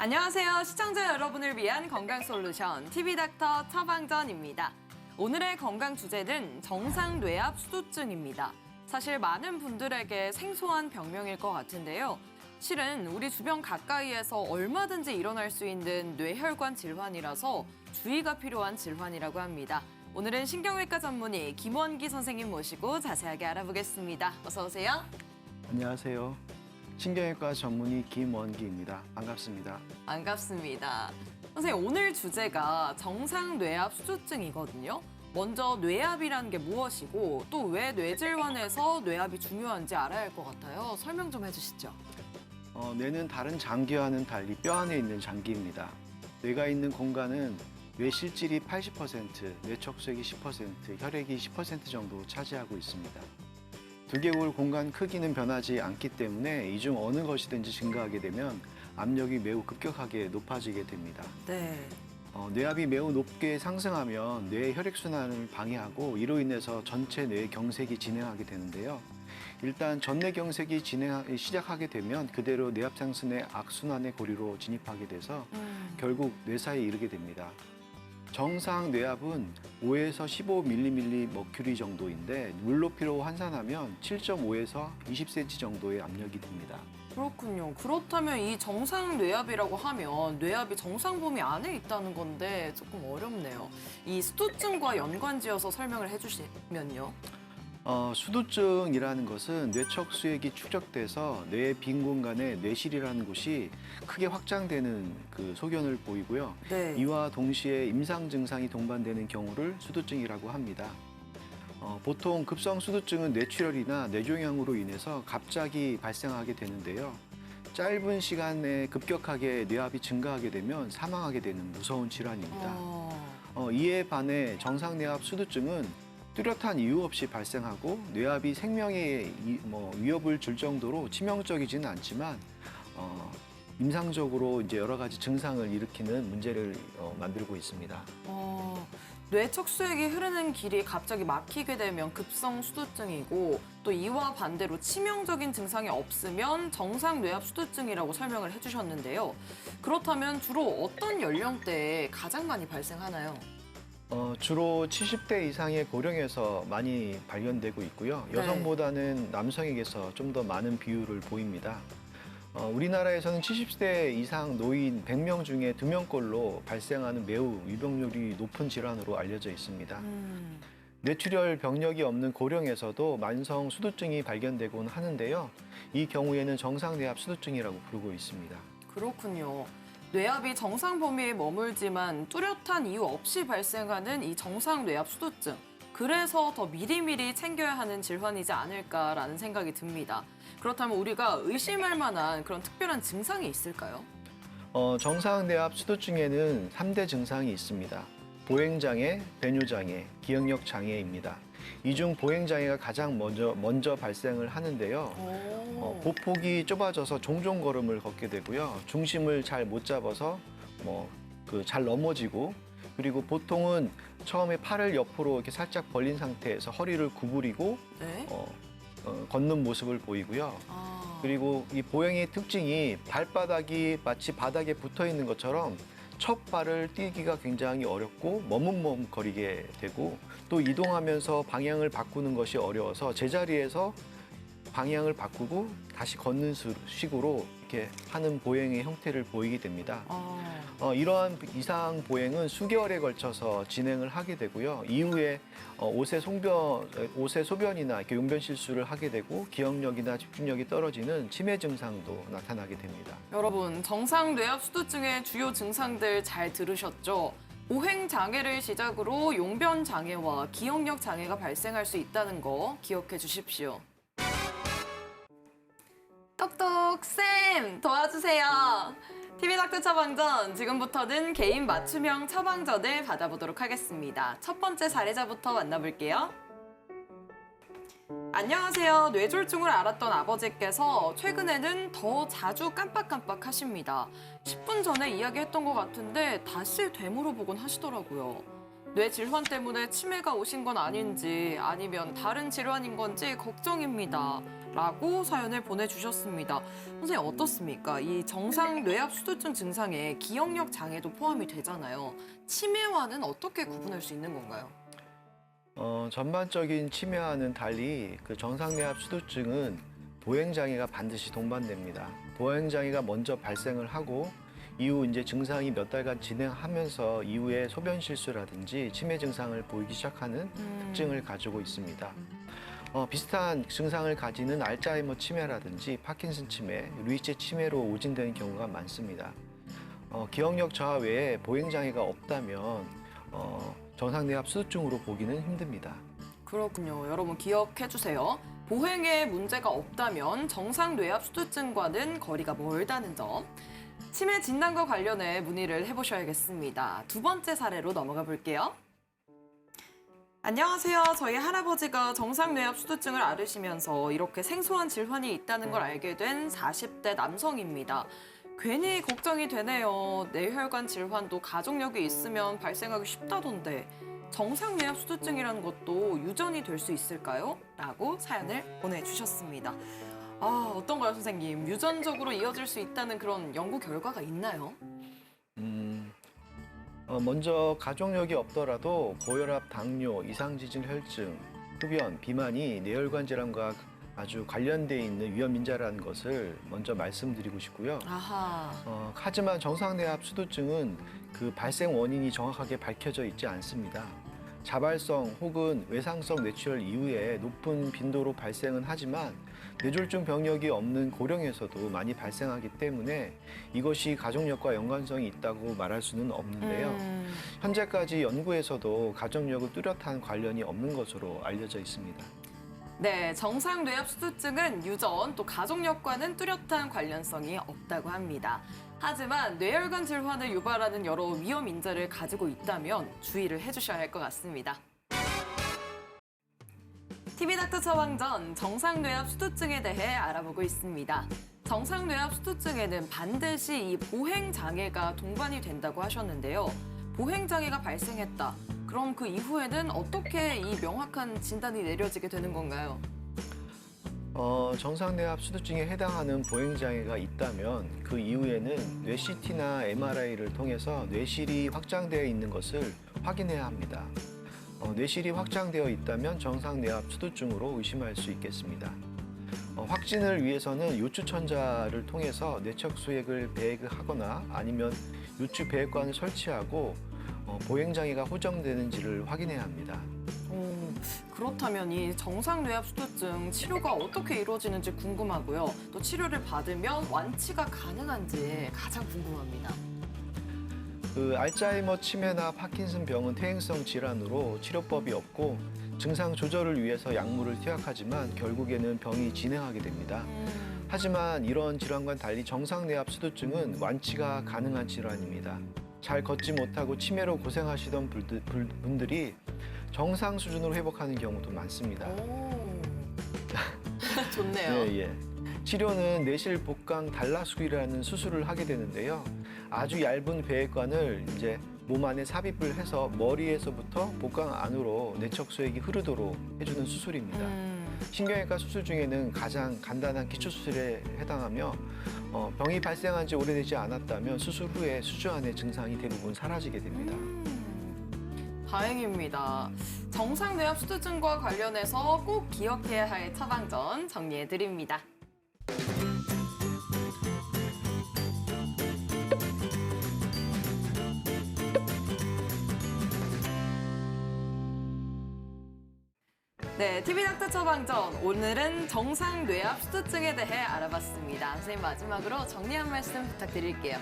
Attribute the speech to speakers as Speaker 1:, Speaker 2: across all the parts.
Speaker 1: 안녕하세요. 시청자 여러분을 위한 건강솔루션 TV닥터 처방전입니다. 오늘의 건강 주제는 정상뇌압 수두증입니다. 사실 많은 분들에게 생소한 병명일 것 같은데요. 실은 우리 주변 가까이에서 얼마든지 일어날 수 있는 뇌혈관 질환이라서 주의가 필요한 질환이라고 합니다. 오늘은 신경외과 전문의 김원기 선생님 모시고 자세하게 알아보겠습니다. 어서 오세요.
Speaker 2: 안녕하세요. 신경외과 전문의 김원기입니다. 반갑습니다.
Speaker 1: 반갑습니다. 선생님, 오늘 주제가 정상뇌압 수두증이거든요. 먼저 뇌압이라는 게 무엇이고 또 왜 뇌질환에서 뇌압이 중요한지 알아야 할 것 같아요. 설명 좀 해주시죠.
Speaker 2: 뇌는 다른 장기와는 달리 뼈 안에 있는 장기입니다. 뇌가 있는 공간은 뇌 실질이 80%, 뇌척수액이 10%, 혈액이 10% 정도 차지하고 있습니다. 두개골 공간 크기는 변하지 않기 때문에 이 중 어느 것이든지 증가하게 되면 압력이 매우 급격하게 높아지게 됩니다.
Speaker 1: 네.
Speaker 2: 뇌압이 매우 높게 상승하면 뇌의 혈액순환을 방해하고 이로 인해서 전체 뇌 경색이 진행하게 되는데요. 일단 전뇌 경색이 시작하게 되면 그대로 뇌압 상승의 악순환의 고리로 진입하게 돼서 결국 뇌사에 이르게 됩니다. 정상 뇌압은 5에서 15mmmercury 정도인데 물높이로 환산하면 7.5에서 20cm 정도의 압력이 됩니다.
Speaker 1: 그렇군요. 그렇다면 이 정상뇌압이라고 하면 뇌압이 정상 범위 안에 있다는 건데 조금 어렵네요. 이 수두증과 연관지어서 설명을 해주시면요.
Speaker 2: 수두증이라는 것은 뇌척수액이 축적돼서 뇌의 빈 공간에 뇌실이라는 곳이 크게 확장되는 그 소견을 보이고요.
Speaker 1: 네.
Speaker 2: 이와 동시에 임상 증상이 동반되는 경우를 수두증이라고 합니다. 보통 급성 수두증은 뇌출혈이나 뇌종양으로 인해서 갑자기 발생하게 되는데요. 짧은 시간에 급격하게 뇌압이 증가하게 되면 사망하게 되는 무서운 질환입니다. 이에 반해 정상뇌압 수두증은 뚜렷한 이유 없이 발생하고 뇌압이 생명에 위협을 줄 정도로 치명적이지는 않지만 임상적으로 이제 여러 가지 증상을 일으키는 문제를 만들고 있습니다.
Speaker 1: 뇌척수액이 흐르는 길이 갑자기 막히게 되면 급성 수두증이고 또 이와 반대로 치명적인 증상이 없으면 정상뇌압 수두증이라고 설명을 해주셨는데요. 그렇다면 주로 어떤 연령대에 가장 많이 발생하나요?
Speaker 2: 주로 70대 이상의 고령에서 많이 발견되고 있고요. 여성보다는 남성에게서 좀 더 많은 비율을 보입니다. 우리나라에서는 70대 이상 노인 100명 중에 2명꼴로 발생하는 매우 유병률이 높은 질환으로 알려져 있습니다. 뇌출혈 병력이 없는 고령에서도 만성 수두증이 발견되곤 하는데요. 이 경우에는 정상뇌압 수두증이라고 부르고 있습니다.
Speaker 1: 그렇군요. 뇌압이 정상 범위에 머물지만 뚜렷한 이유 없이 발생하는 이 정상뇌압 수두증. 그래서 더 미리미리 챙겨야 하는 질환이지 않을까라는 생각이 듭니다. 그렇다면 우리가 의심할 만한 그런 특별한 증상이 있을까요?
Speaker 2: 정상뇌압 수두증에는 3대 증상이 있습니다. 보행장애, 배뇨장애, 기억력 장애입니다. 이 중 보행장애가 가장 먼저 발생을 하는데요. 보폭이 좁아져서 종종 걸음을 걷게 되고요. 중심을 잘 못 잡아서 잘 넘어지고 그리고 보통은 처음에 팔을 옆으로 이렇게 살짝 벌린 상태에서 허리를 구부리고
Speaker 1: 네?
Speaker 2: 걷는 모습을 보이고요. 그리고 이 보행의 특징이 발바닥이 마치 바닥에 붙어 있는 것처럼 첫 발을 띄기가 굉장히 어렵고 머뭇머뭇거리게 되고 또 이동하면서 방향을 바꾸는 것이 어려워서 제자리에서 방향을 바꾸고 다시 걷는 식으로 이렇게 하는 보행의 형태를 보이게 됩니다. 이러한 이상 보행은 수개월에 걸쳐서 진행을 하게 되고요. 이후에 옷의 소변이나 이렇게 용변 실수를 하게 되고 기억력이나 집중력이 떨어지는 치매 증상도 나타나게 됩니다.
Speaker 1: 여러분, 정상뇌압 수두증의 주요 증상들 잘 들으셨죠? 보행장애를 시작으로 용변장애와 기억력 장애가 발생할 수 있다는 거 기억해 주십시오. 똑똑쌤 도와주세요. TV닥터 처방전, 지금부터는 개인 맞춤형 처방전을 받아보도록 하겠습니다. 첫 번째 사례자부터 만나볼게요. 안녕하세요. 뇌졸중을 앓았던 아버지께서 최근에는 더 자주 깜빡깜빡 하십니다. 10분 전에 이야기했던 것 같은데 다시 되물어보곤 하시더라고요. 뇌 질환 때문에 치매가 오신 건 아닌지 아니면 다른 질환인 건지 걱정입니다. 라고 사연을 보내주셨습니다. 선생님 어떻습니까? 이 정상 뇌압 수두증 증상에 기억력 장애도 포함이 되잖아요. 치매와는 어떻게 구분할 수 있는 건가요?
Speaker 2: 전반적인 치매와는 달리 그 정상뇌압 수두증은 보행장애가 반드시 동반됩니다. 보행장애가 먼저 발생을 하고 이후 이제 증상이 몇 달간 진행하면서 이후에 소변 실수라든지 치매 증상을 보이기 시작하는 특징을 가지고 있습니다. 비슷한 증상을 가지는 알츠하이머 치매라든지 파킨슨 치매, 루이체 치매로 오진되는 경우가 많습니다. 기억력 저하 외에 보행장애가 없다면 정상뇌압 수두증으로 보기는 힘듭니다.
Speaker 1: 그렇군요. 여러분 기억해 주세요. 보행에 문제가 없다면 정상 뇌압 수두증과는 거리가 멀다는 점. 치매 진단과 관련해 문의를 해보셔야겠습니다. 두 번째 사례로 넘어가 볼게요. 안녕하세요. 저희 할아버지가 정상 뇌압 수두증을 앓으시면서 이렇게 생소한 질환이 있다는 걸 알게 된 40대 남성입니다. 괜히 걱정이 되네요. 뇌혈관 질환도 가족력이 있으면 발생하기 쉽다던데 정상 뇌압 수두증이라는 것도 유전이 될 수 있을까요? 라고 사연을 보내주셨습니다. 어떤가요, 선생님? 유전적으로 이어질 수 있다는 그런 연구 결과가 있나요?
Speaker 2: 먼저 가족력이 없더라도 고혈압, 당뇨, 이상지질 혈증, 흡연, 비만이 뇌혈관 질환과 아주 관련돼 있는 위험 인자라는 것을 먼저 말씀드리고 싶고요. 하지만 정상뇌압 수두증은 그 발생 원인이 정확하게 밝혀져 있지 않습니다. 자발성 혹은 외상성 뇌출혈 이후에 높은 빈도로 발생은 하지만 뇌졸중 병력이 없는 고령에서도 많이 발생하기 때문에 이것이 가족력과 연관성이 있다고 말할 수는 없는데요. 현재까지 연구에서도 가족력을 뚜렷한 관련이 없는 것으로 알려져 있습니다.
Speaker 1: 네, 정상 뇌압 수두증은 유전 또 가족력과는 뚜렷한 관련성이 없다고 합니다. 하지만 뇌혈관 질환을 유발하는 여러 위험 인자를 가지고 있다면 주의를 해주셔야 할 것 같습니다. TV닥터 처방전 정상 뇌압 수두증에 대해 알아보고 있습니다. 정상 뇌압 수두증에는 반드시 이 보행 장애가 동반이 된다고 하셨는데요. 보행 장애가 발생했다. 그럼 그 이후에는 어떻게 이 명확한 진단이 내려지게 되는 건가요?
Speaker 2: 정상뇌압 수두증에 해당하는 보행장애가 있다면 그 이후에는 뇌 CT나 MRI를 통해서 뇌실이 확장되어 있는 것을 확인해야 합니다. 뇌실이 확장되어 있다면 정상뇌압 수두증으로 의심할 수 있겠습니다. 확진을 위해서는 요추천자를 통해서 뇌척 수액을 배액하거나 아니면 요추 배액관을 설치하고 보행장애가 호정되는지를 확인해야 합니다.
Speaker 1: 그렇다면 이 정상 뇌압 수두증 치료가 어떻게 이루어지는지 궁금하고요. 또 치료를 받으면 완치가 가능한지 가장 궁금합니다.
Speaker 2: 알츠하이머 치매나 파킨슨 병은 퇴행성 질환으로 치료법이 없고 증상 조절을 위해서 약물을 투약하지만 결국에는 병이 진행하게 됩니다. 하지만 이런 질환과는 달리 정상 뇌압 수두증은 완치가 가능한 질환입니다. 잘 걷지 못하고 치매로 고생하시던 분들이 정상 수준으로 회복하는 경우도 많습니다.
Speaker 1: 좋네요.
Speaker 2: 예. 치료는 뇌실 복강 달라수기라는 수술을 하게 되는데요. 아주 얇은 배액관을 이제 몸 안에 삽입을 해서 머리에서부터 복강 안으로 뇌척 수액이 흐르도록 해주는 수술입니다. 신경외과 수술 중에는 가장 간단한 기초 수술에 해당하며 병이 발생한 지 오래되지 않았다면 수술 후에 수주 안의 증상이 대부분 사라지게 됩니다.
Speaker 1: 다행입니다. 정상 뇌압 수두증과 관련해서 꼭 기억해야 할 처방전 정리해 드립니다. 네, TV닥터 처방전. 오늘은 정상 뇌압 수두증에 대해 알아봤습니다. 선생님 마지막으로 정리 한 말씀 부탁드릴게요.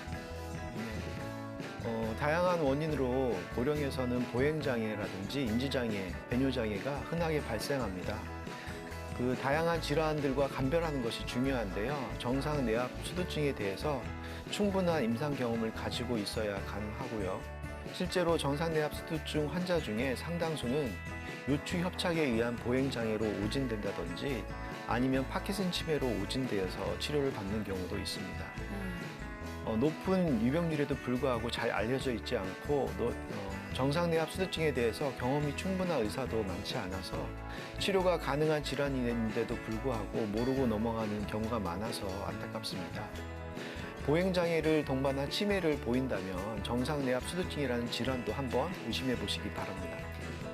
Speaker 2: 다양한 원인으로 고령에서는 보행장애라든지 인지장애, 배뇨장애가 흔하게 발생합니다. 그 다양한 질환들과 감별하는 것이 중요한데요. 정상 뇌압 수두증에 대해서 충분한 임상 경험을 가지고 있어야 가능하고요. 실제로 정상 뇌압 수두증 환자 중에 상당수는 요추 협착에 의한 보행장애로 오진된다든지 아니면 파킨슨 치매로 오진되어서 치료를 받는 경우도 있습니다. 높은 유병률에도 불구하고 잘 알려져 있지 않고 정상뇌압 수두증에 대해서 경험이 충분한 의사도 많지 않아서 치료가 가능한 질환인데도 불구하고 모르고 넘어가는 경우가 많아서 안타깝습니다. 보행장애를 동반한 치매를 보인다면 정상뇌압 수두증이라는 질환도 한번 의심해 보시기 바랍니다.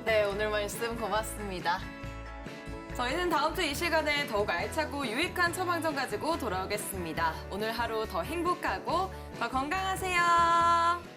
Speaker 1: 네, 오늘 말씀 고맙습니다. 저희는 다음 주 이 시간에 더욱 알차고 유익한 처방전 가지고 돌아오겠습니다. 오늘 하루 더 행복하고 더 건강하세요.